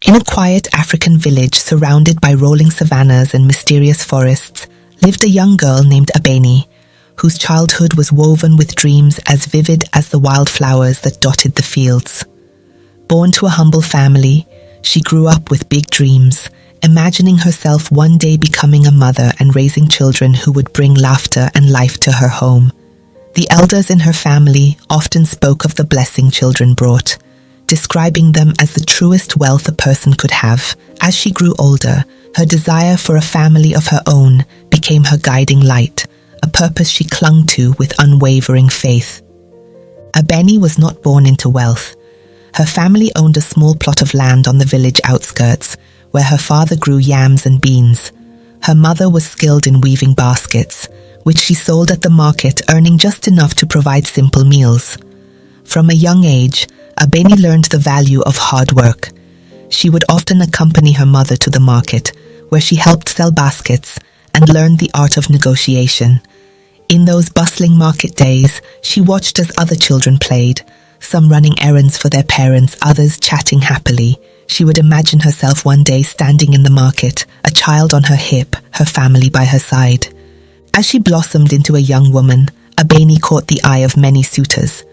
In a quiet African village surrounded by rolling savannas and mysterious forests, lived a young girl named Abeni, whose childhood was woven with dreams as vivid as the wildflowers that dotted the fields. Born to a humble family, she grew up with big dreams, imagining herself one day becoming a mother and raising children who would bring laughter and life to her home. The elders in her family often spoke of the blessing children brought, describing them as the truest wealth a person could have. As she grew older, her desire for a family of her own became her guiding light, a purpose she clung to with unwavering faith. Abeni was not born into wealth. Her family owned a small plot of land on the village outskirts, where her father grew yams and beans. Her mother was skilled in weaving baskets, which she sold at the market, earning just enough to provide simple meals. From a young age, Abeni learned the value of hard work. She would often accompany her mother to the market, where she helped sell baskets and learned the art of negotiation. In those bustling market days, she watched as other children played, some running errands for their parents, others chatting happily. She would imagine herself one day standing in the market, a child on her hip, her family by her side. As she blossomed into a young woman, Abeni caught the eye of many suitors.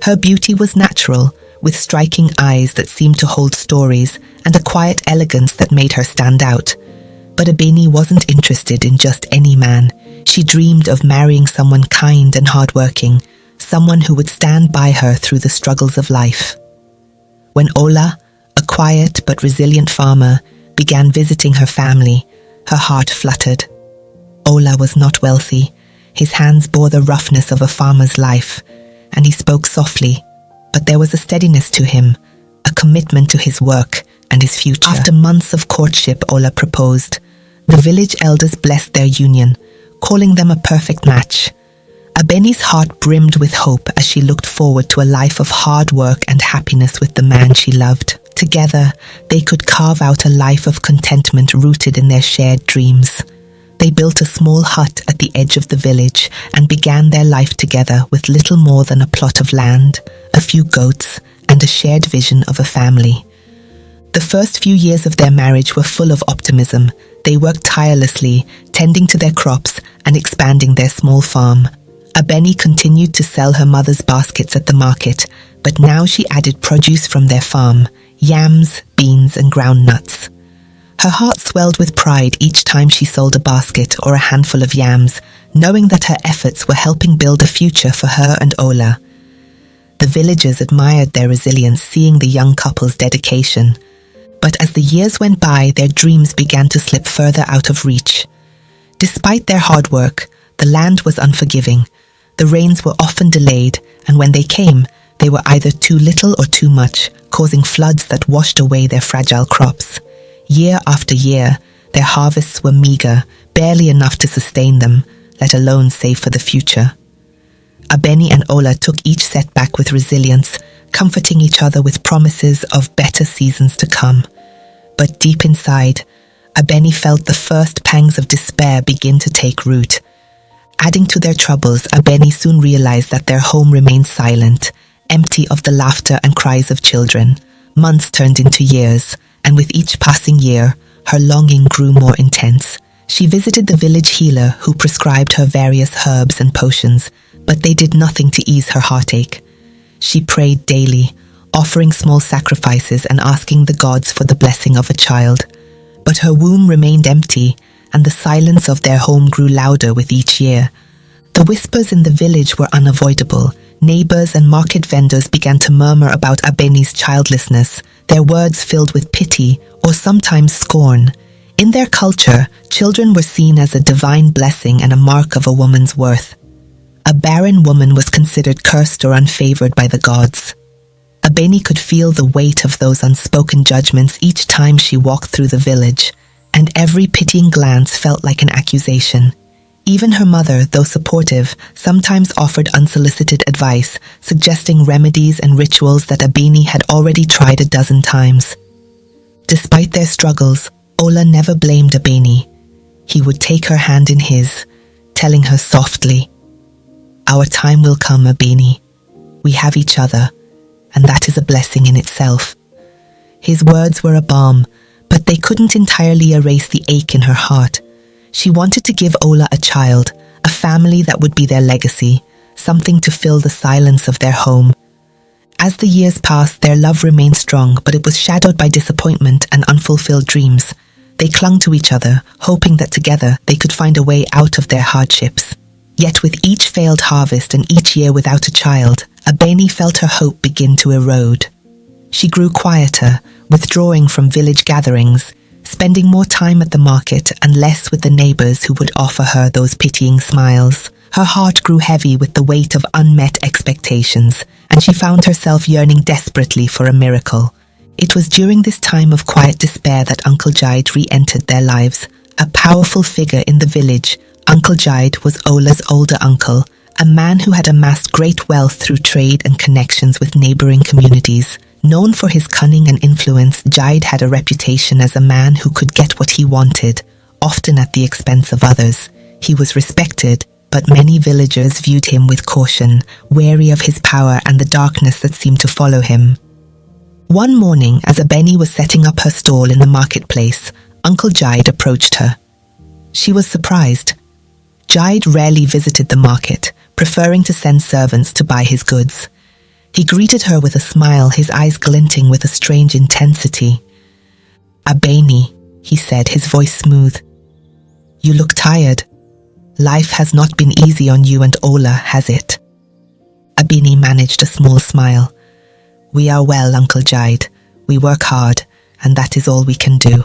Her beauty was natural, with striking eyes that seemed to hold stories and a quiet elegance that made her stand out. But Abeni wasn't interested in just any man. She dreamed of marrying someone kind and hardworking, someone who would stand by her through the struggles of life. When Ola, a quiet but resilient farmer, began visiting her family, her heart fluttered. Ola was not wealthy. His hands bore the roughness of a farmer's life, and he spoke softly, but there was a steadiness to him, a commitment to his work and his future. After months of courtship, Ola proposed. The village elders blessed their union, calling them a perfect match. Abeni's heart brimmed with hope as she looked forward to a life of hard work and happiness with the man she loved. Together, they could carve out a life of contentment rooted in their shared dreams. They built a small hut at the edge of the village and began their life together with little more than a plot of land, a few goats, and a shared vision of a family. The first few years of their marriage were full of optimism. They worked tirelessly, tending to their crops and expanding their small farm. Abeni continued to sell her mother's baskets at the market, but now she added produce from their farm, yams, beans, and ground nuts. Her heart swelled with pride each time she sold a basket or a handful of yams, knowing that her efforts were helping build a future for her and Ola. The villagers admired their resilience, seeing the young couple's dedication. But as the years went by, their dreams began to slip further out of reach. Despite their hard work, the land was unforgiving. The rains were often delayed, and when they came, they were either too little or too much, causing floods that washed away their fragile crops. Year after year, their harvests were meager, barely enough to sustain them, let alone save for the future. Abeni and Ola took each setback with resilience, comforting each other with promises of better seasons to come. But deep inside, Abeni felt the first pangs of despair begin to take root. Adding to their troubles, Abeni soon realized that their home remained silent, empty of the laughter and cries of children. Months turned into years, and with each passing year, her longing grew more intense. She visited the village healer who prescribed her various herbs and potions, but they did nothing to ease her heartache. She prayed daily, offering small sacrifices and asking the gods for the blessing of a child. But her womb remained empty, and the silence of their home grew louder with each year. The whispers in the village were unavoidable. Neighbors and market vendors began to murmur about Abeni's childlessness, their words filled with pity or sometimes scorn. In their culture, children were seen as a divine blessing and a mark of a woman's worth. A barren woman was considered cursed or unfavored by the gods. Abeni could feel the weight of those unspoken judgments each time she walked through the village, and every pitying glance felt like an accusation. Even her mother, though supportive, sometimes offered unsolicited advice, suggesting remedies and rituals that Abeni had already tried 12 times. Despite their struggles, Ola never blamed Abeni. He would take her hand in his, telling her softly, "Our time will come, Abeni. We have each other, and that is a blessing in itself." His words were a balm, but they couldn't entirely erase the ache in her heart. She wanted to give Ola a child, a family that would be their legacy, something to fill the silence of their home. As the years passed, their love remained strong, but it was shadowed by disappointment and unfulfilled dreams. They clung to each other, hoping that together they could find a way out of their hardships. Yet with each failed harvest and each year without a child, Abeni felt her hope begin to erode. She grew quieter, withdrawing from village gatherings, spending more time at the market and less with the neighbors who would offer her those pitying smiles. Her heart grew heavy with the weight of unmet expectations, and she found herself yearning desperately for a miracle. It was during this time of quiet despair that Uncle Jide re-entered their lives. A powerful figure in the village, Uncle Jide was Ola's older uncle, a man who had amassed great wealth through trade and connections with neighboring communities. Known for his cunning and influence, Jide had a reputation as a man who could get what he wanted, often at the expense of others. He was respected, but many villagers viewed him with caution, wary of his power and the darkness that seemed to follow him. One morning, as Abeni was setting up her stall in the marketplace, Uncle Jide approached her. She was surprised. Jide rarely visited the market, preferring to send servants to buy his goods. He greeted her with a smile, his eyes glinting with a strange intensity. "Abeni," he said, his voice smooth. "You look tired. Life has not been easy on you and Ola, has it?" Abeni managed a small smile. "We are well, Uncle Jide. We work hard, and that is all we can do."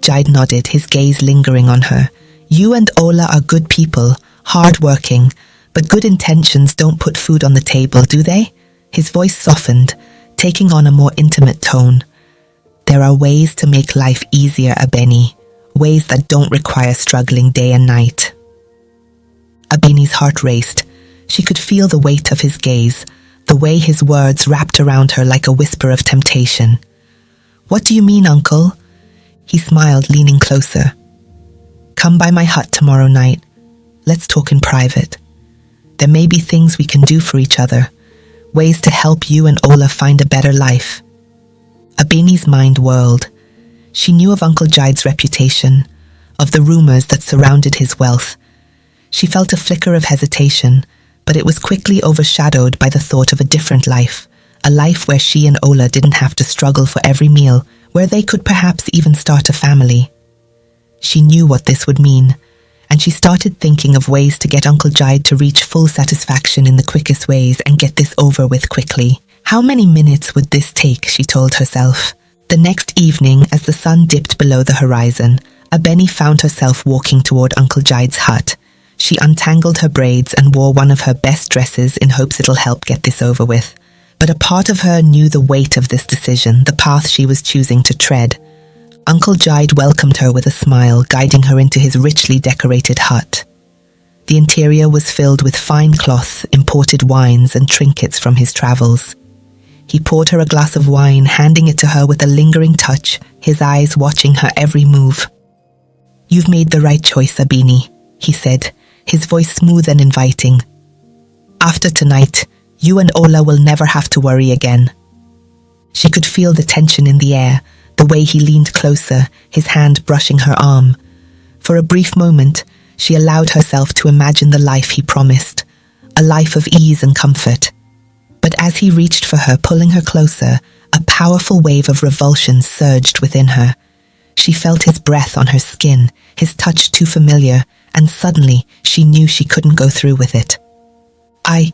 Jide nodded, his gaze lingering on her. "You and Ola are good people, hard-working, but good intentions don't put food on the table, do they?" His voice softened, taking on a more intimate tone. "There are ways to make life easier, Abeni, ways that don't require struggling day and night." Abeni's heart raced. She could feel the weight of his gaze, the way his words wrapped around her like a whisper of temptation. "What do you mean, Uncle?" He smiled, leaning closer. "Come by my hut tomorrow night. Let's talk in private. There may be things we can do for each other, ways to help you and Ola find a better life." Abeni's mind whirled. She knew of Uncle Jide's reputation, of the rumors that surrounded his wealth. She felt a flicker of hesitation, but it was quickly overshadowed by the thought of a different life, a life where she and Ola didn't have to struggle for every meal, where they could perhaps even start a family. She knew what this would mean, and she started thinking of ways to get Uncle Jide to reach full satisfaction in the quickest ways and get this over with quickly. How many minutes would this take, she told herself. The next evening, as the sun dipped below the horizon, Abeni found herself walking toward Uncle Jide's hut. She untangled her braids and wore one of her best dresses in hopes it'll help get this over with. But a part of her knew the weight of this decision, the path she was choosing to tread. Uncle Jide welcomed her with a smile, guiding her into his richly decorated hut. The interior was filled with fine cloth, imported wines, and trinkets from his travels. He poured her a glass of wine, handing it to her with a lingering touch, his eyes watching her every move. "You've made the right choice, Abeni," he said, his voice smooth and inviting. "After tonight, you and Ola will never have to worry again." She could feel the tension in the air, the way he leaned closer, his hand brushing her arm. For a brief moment, she allowed herself to imagine the life he promised, a life of ease and comfort. But as he reached for her, pulling her closer, a powerful wave of revulsion surged within her. She felt his breath on her skin, his touch too familiar, and suddenly she knew she couldn't go through with it. I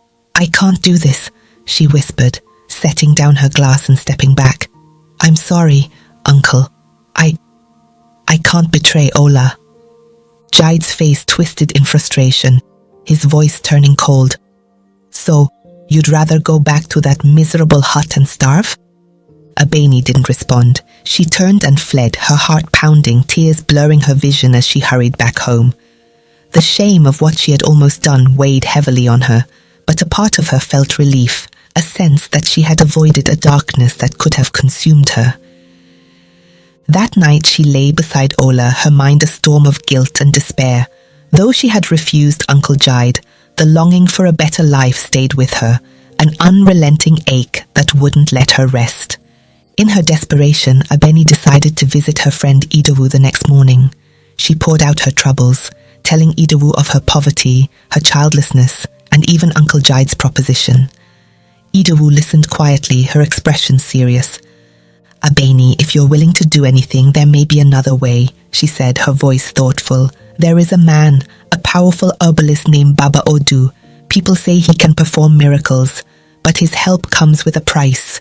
can't do this," she whispered, setting down her glass and stepping back. "I'm sorry, Uncle. I can't betray Ola." Jide's face twisted in frustration, his voice turning cold. "So, you'd rather go back to that miserable hut and starve?" Abeni didn't respond. She turned and fled, her heart pounding, tears blurring her vision as she hurried back home. The shame of what she had almost done weighed heavily on her, but a part of her felt relief, a sense that she had avoided a darkness that could have consumed her. That night she lay beside Ola, her mind a storm of guilt and despair. Though she had refused Uncle Jide, the longing for a better life stayed with her, an unrelenting ache that wouldn't let her rest. In her desperation, Abeni decided to visit her friend Idowu the next morning. She poured out her troubles, telling Idowu of her poverty, her childlessness, and even Uncle Jide's proposition. Idowu listened quietly, her expression serious. "Abeni, if you're willing to do anything, there may be another way," she said, her voice thoughtful. "There is a man, a powerful herbalist named Baba Odu. People say he can perform miracles, but his help comes with a price."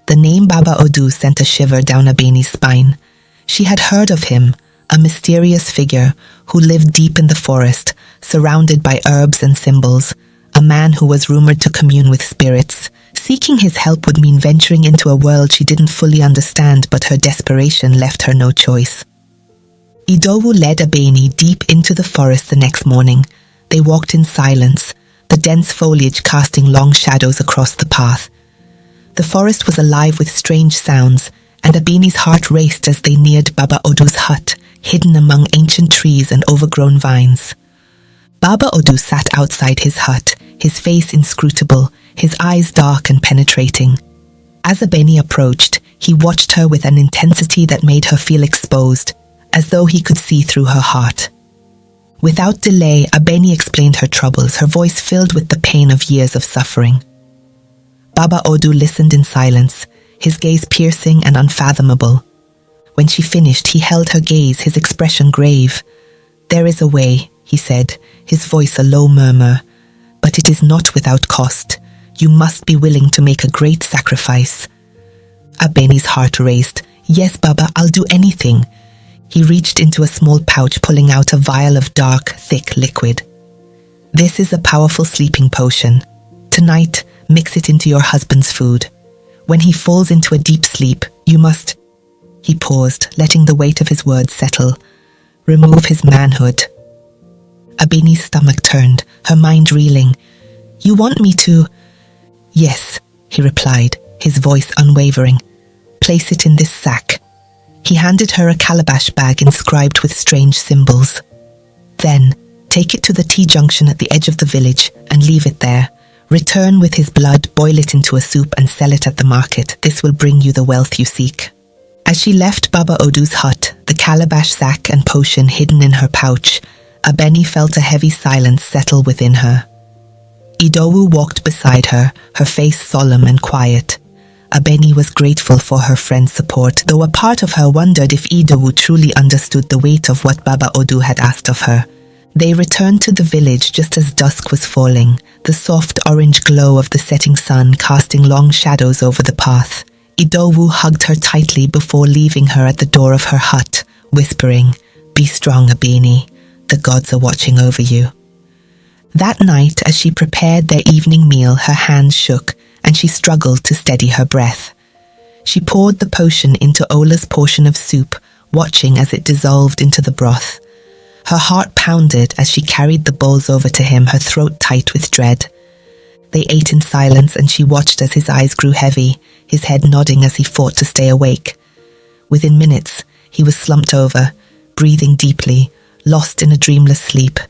The name Baba Odu sent a shiver down Abeni's spine. She had heard of him, a mysterious figure who lived deep in the forest, surrounded by herbs and symbols, a man who was rumored to commune with spirits. Seeking his help would mean venturing into a world she didn't fully understand, but her desperation left her no choice. Idowu led Abeni deep into the forest the next morning. They walked in silence, the dense foliage casting long shadows across the path. The forest was alive with strange sounds, and Abeni's heart raced as they neared Baba Odu's hut, hidden among ancient trees and overgrown vines. Baba Odu sat outside his hut, his face inscrutable, his eyes dark and penetrating. As Abeni approached, he watched her with an intensity that made her feel exposed, as though he could see through her heart. Without delay, Abeni explained her troubles, her voice filled with the pain of years of suffering. Baba Odu listened in silence, his gaze piercing and unfathomable. When she finished, he held her gaze, his expression grave. "There is a way," he said, his voice a low murmur, "but it is not without cost. You must be willing to make a great sacrifice." Abeni's heart raced. "Yes, Baba, I'll do anything." He reached into a small pouch, pulling out a vial of dark, thick liquid. "This is a powerful sleeping potion. Tonight, mix it into your husband's food. When he falls into a deep sleep, you must..." He paused, letting the weight of his words settle. "Remove his manhood." Abeni's stomach turned, her mind reeling. "You want me to..." "Yes," he replied, his voice unwavering. "Place it in this sack." He handed her a calabash bag inscribed with strange symbols. "Then, take it to the T-junction at the edge of the village and leave it there. Return with his blood, boil it into a soup and sell it at the market. This will bring you the wealth you seek." As she left Baba Odu's hut, the calabash sack and potion hidden in her pouch, Abeni felt a heavy silence settle within her. Idowu walked beside her, her face solemn and quiet. Abeni was grateful for her friend's support, though a part of her wondered if Idowu truly understood the weight of what Baba Odu had asked of her. They returned to the village just as dusk was falling, the soft orange glow of the setting sun casting long shadows over the path. Idowu hugged her tightly before leaving her at the door of her hut, whispering, "Be strong, Abeni. The gods are watching over you." That night, as she prepared their evening meal, her hands shook, and she struggled to steady her breath. She poured the potion into Ola's portion of soup, watching as it dissolved into the broth. Her heart pounded as she carried the bowls over to him, her throat tight with dread. They ate in silence, and she watched as his eyes grew heavy, his head nodding as he fought to stay awake. Within minutes, he was slumped over, breathing deeply, lost in a dreamless sleep.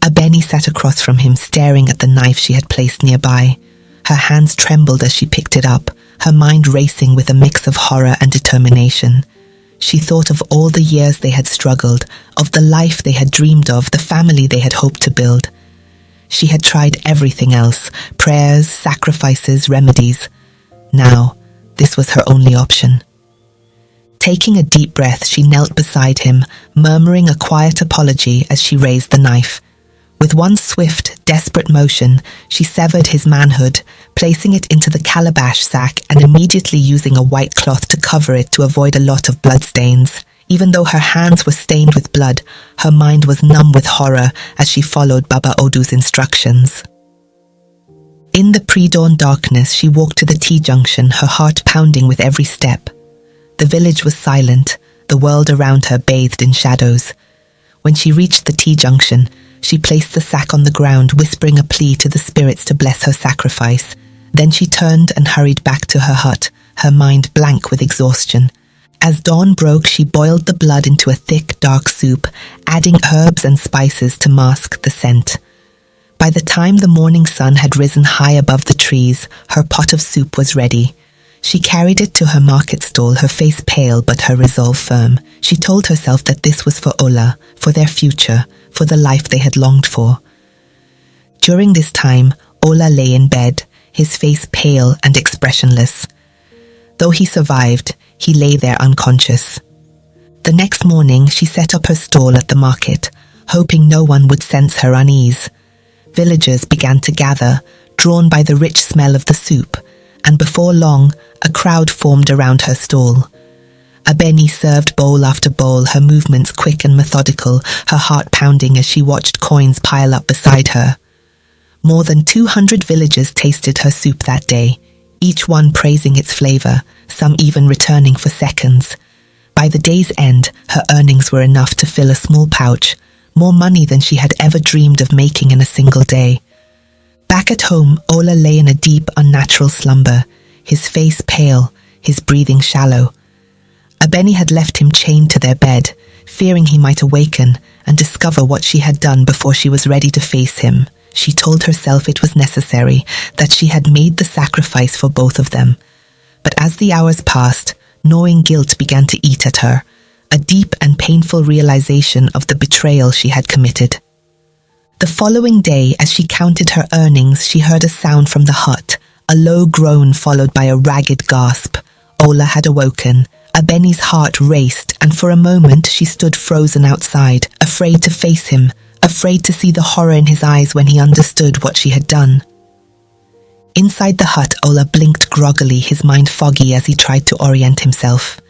Abeni sat across from him, staring at the knife she had placed nearby. Her hands trembled as she picked it up, her mind racing with a mix of horror and determination. She thought of all the years they had struggled, of the life they had dreamed of, the family they had hoped to build. She had tried everything else, prayers, sacrifices, remedies. Now, this was her only option. Taking a deep breath, she knelt beside him, murmuring a quiet apology as she raised the knife. With one swift, desperate motion, she severed his manhood, placing it into the calabash sack and immediately using a white cloth to cover it to avoid a lot of bloodstains. Even though her hands were stained with blood, her mind was numb with horror as she followed Baba Odu's instructions. In the pre-dawn darkness, she walked to the T-junction, her heart pounding with every step. The village was silent, the world around her bathed in shadows. When she reached the T-junction, she placed the sack on the ground, whispering a plea to the spirits to bless her sacrifice. Then she turned and hurried back to her hut, her mind blank with exhaustion. As dawn broke, she boiled the blood into a thick, dark soup, adding herbs and spices to mask the scent. By the time the morning sun had risen high above the trees, her pot of soup was ready. She carried it to her market stall, her face pale but her resolve firm. She told herself that this was for Ola, for their future, for the life they had longed for. During this time, Ola lay in bed, his face pale and expressionless. Though he survived, he lay there unconscious. The next morning, she set up her stall at the market, hoping no one would sense her unease. Villagers began to gather, drawn by the rich smell of the soup, and before long, a crowd formed around her stall. Abeni served bowl after bowl, her movements quick and methodical, her heart pounding as she watched coins pile up beside her. More than 200 villagers tasted her soup that day, each one praising its flavor, some even returning for seconds. By the day's end, her earnings were enough to fill a small pouch, more money than she had ever dreamed of making in a single day. Back at home, Ola lay in a deep, unnatural slumber, his face pale, his breathing shallow. Abeni had left him chained to their bed, fearing he might awaken and discover what she had done before she was ready to face him. She told herself it was necessary, that she had made the sacrifice for both of them. But as the hours passed, gnawing guilt began to eat at her, a deep and painful realization of the betrayal she had committed. The following day, as she counted her earnings, she heard a sound from the hut, a low groan followed by a ragged gasp. Ola had awoken. Abeni's heart raced, and for a moment she stood frozen outside, afraid to face him, afraid to see the horror in his eyes when he understood what she had done. Inside the hut, Ola blinked groggily, his mind foggy as he tried to orient himself.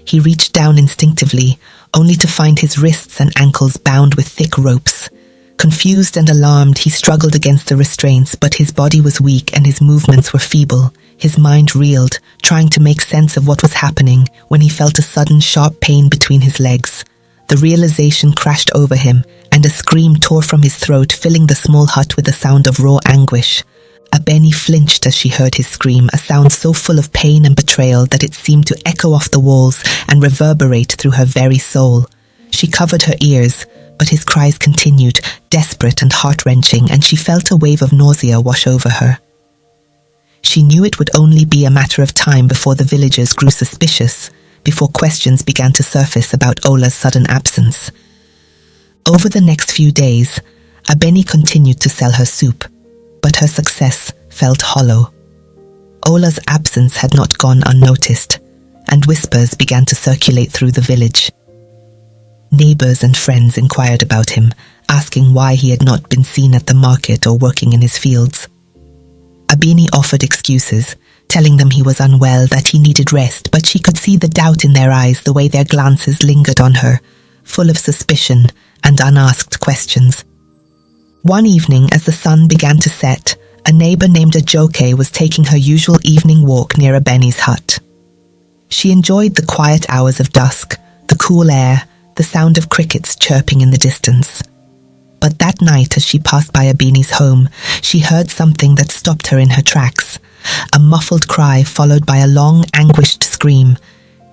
He reached down instinctively, only to find his wrists and ankles bound with thick ropes. Confused and alarmed, he struggled against the restraints, but his body was weak and his movements were feeble. His mind reeled, trying to make sense of what was happening, when he felt a sudden sharp pain between his legs. The realization crashed over him, and a scream tore from his throat, filling the small hut with a sound of raw anguish. Abeni flinched as she heard his scream, a sound so full of pain and betrayal that it seemed to echo off the walls and reverberate through her very soul. She covered her ears, but his cries continued, desperate and heart-wrenching, and she felt a wave of nausea wash over her. She knew it would only be a matter of time before the villagers grew suspicious, before questions began to surface about Ola's sudden absence. Over the next few days, Abeni continued to sell her soup, but her success felt hollow. Ola's absence had not gone unnoticed, and whispers began to circulate through the village. Neighbors and friends inquired about him, asking why he had not been seen at the market or working in his fields. Abeni offered excuses, telling them he was unwell, that he needed rest, but she could see the doubt in their eyes, the way their glances lingered on her, full of suspicion and unasked questions. One evening, as the sun began to set, a neighbor named Atunke was taking her usual evening walk near Abeni's hut. She enjoyed the quiet hours of dusk, the cool air, the sound of crickets chirping in the distance. But that night, as she passed by Abeni's home, she heard something that stopped her in her tracks. A muffled cry followed by a long, anguished scream.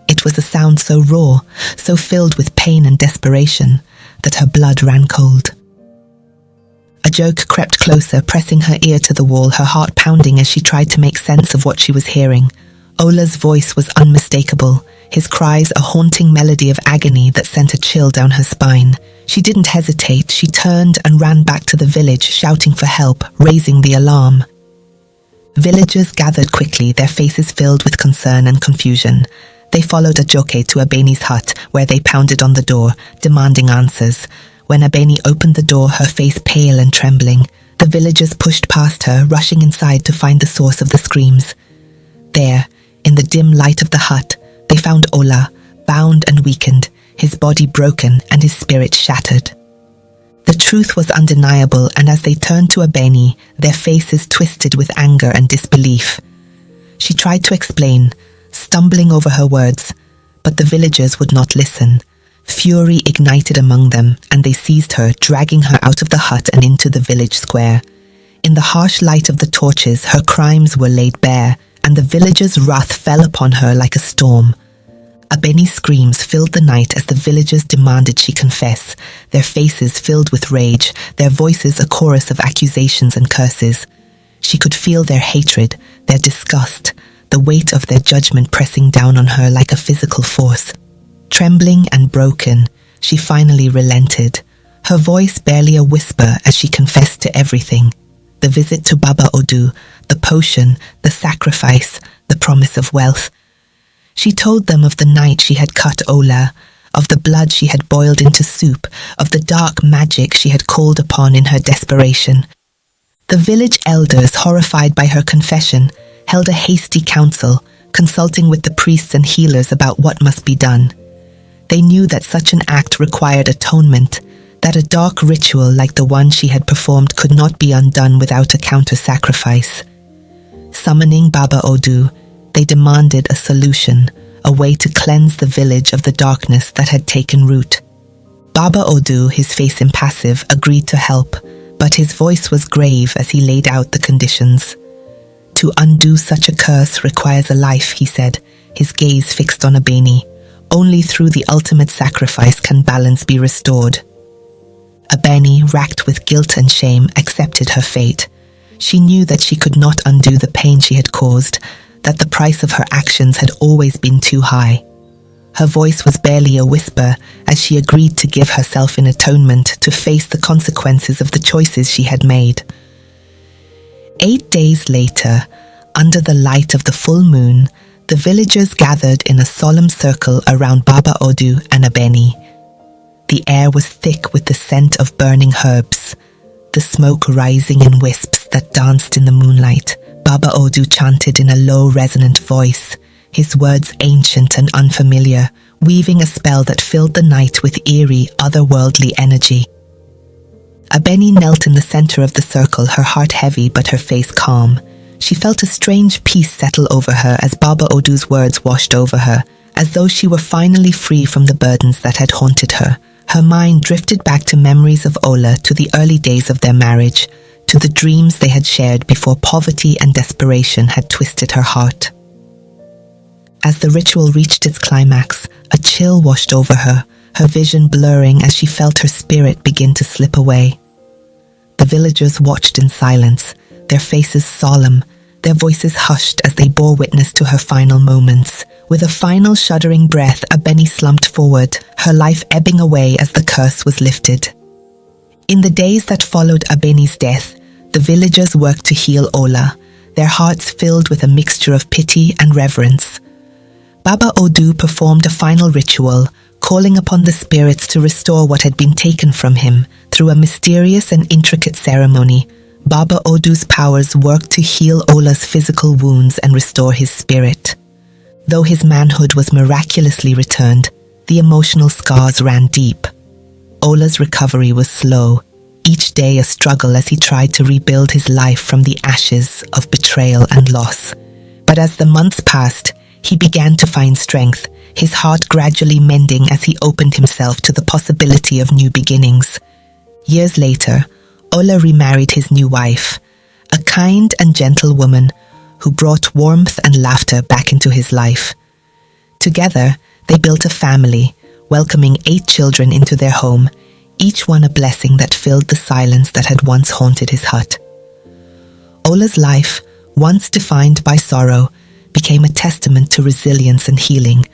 It was a sound so raw, so filled with pain and desperation, that her blood ran cold. Atunke crept closer, pressing her ear to the wall, her heart pounding as she tried to make sense of what she was hearing. Ola's voice was unmistakable, his cries a haunting melody of agony that sent a chill down her spine. She didn't hesitate. She turned and ran back to the village, shouting for help, raising the alarm. Villagers gathered quickly, their faces filled with concern and confusion. They followed Atunke to Abeni's hut, where they pounded on the door, demanding answers. When Abeni opened the door, her face pale and trembling, the villagers pushed past her, rushing inside to find the source of the screams. There, in the dim light of the hut, they found Ola, bound and weakened, his body broken and his spirit shattered. The truth was undeniable, and as they turned to Abeni, their faces twisted with anger and disbelief. She tried to explain, stumbling over her words, but the villagers would not listen. Fury ignited among them, and they seized her, dragging her out of the hut and into the village square. In the harsh light of the torches, her crimes were laid bare, and the villagers' wrath fell upon her like a storm. Abeni's screams filled the night as the villagers demanded she confess, their faces filled with rage, their voices a chorus of accusations and curses. She could feel their hatred, their disgust, the weight of their judgment pressing down on her like a physical force. Trembling and broken, she finally relented, her voice barely a whisper as she confessed to everything. The visit to Baba Odu, the potion, the sacrifice, the promise of wealth. She told them of the night she had cut Ola, of the blood she had boiled into soup, of the dark magic she had called upon in her desperation. The village elders, horrified by her confession, held a hasty council, consulting with the priests and healers about what must be done. They knew that such an act required atonement, that a dark ritual like the one she had performed could not be undone without a counter-sacrifice. Summoning Baba Odu, they demanded a solution, a way to cleanse the village of the darkness that had taken root. Baba Odu, his face impassive, agreed to help, but his voice was grave as he laid out the conditions. To undo such a curse requires a life, he said, his gaze fixed on Abeni. Only through the ultimate sacrifice can balance be restored. Abeni, racked with guilt and shame, accepted her fate. She knew that she could not undo the pain she had caused, that the price of her actions had always been too high. Her voice was barely a whisper as she agreed to give herself in atonement to face the consequences of the choices she had made. 8 days later, under the light of the full moon, the villagers gathered in a solemn circle around Baba Odu and Abeni. The air was thick with the scent of burning herbs, the smoke rising in wisps that danced in the moonlight. Baba Odu chanted in a low, resonant voice, his words ancient and unfamiliar, weaving a spell that filled the night with eerie, otherworldly energy. Abeni knelt in the center of the circle, her heart heavy but her face calm. She felt a strange peace settle over her as Baba Odu's words washed over her, as though she were finally free from the burdens that had haunted her. Her mind drifted back to memories of Ola, to the early days of their marriage, to the dreams they had shared before poverty and desperation had twisted her heart. As the ritual reached its climax, a chill washed over her, her vision blurring as she felt her spirit begin to slip away. The villagers watched in silence, their faces solemn, their voices hushed as they bore witness to her final moments. With a final shuddering breath, Abeni slumped forward, her life ebbing away as the curse was lifted. In the days that followed Abeni's death, the villagers worked to heal Ola, their hearts filled with a mixture of pity and reverence. Baba Odu performed a final ritual, calling upon the spirits to restore what had been taken from him. Through a mysterious and intricate ceremony, Baba Odu's powers worked to heal Ola's physical wounds and restore his spirit. Though his manhood was miraculously returned, the emotional scars ran deep. Ola's recovery was slow, each day a struggle as he tried to rebuild his life from the ashes of betrayal and loss. But as the months passed, he began to find strength, his heart gradually mending as he opened himself to the possibility of new beginnings. Years later, Ola remarried his new wife, a kind and gentle woman who brought warmth and laughter back into his life. Together, they built a family, welcoming 8 children into their home, each one a blessing that filled the silence that had once haunted his hut. Ola's life, once defined by sorrow, became a testament to resilience and healing,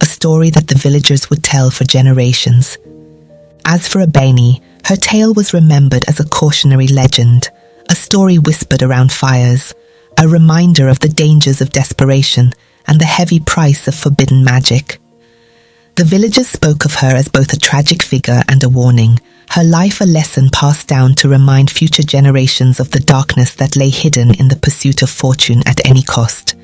a story that the villagers would tell for generations. As for Abeni, her tale was remembered as a cautionary legend, a story whispered around fires, a reminder of the dangers of desperation and the heavy price of forbidden magic. The villagers spoke of her as both a tragic figure and a warning, her life a lesson passed down to remind future generations of the darkness that lay hidden in the pursuit of fortune at any cost.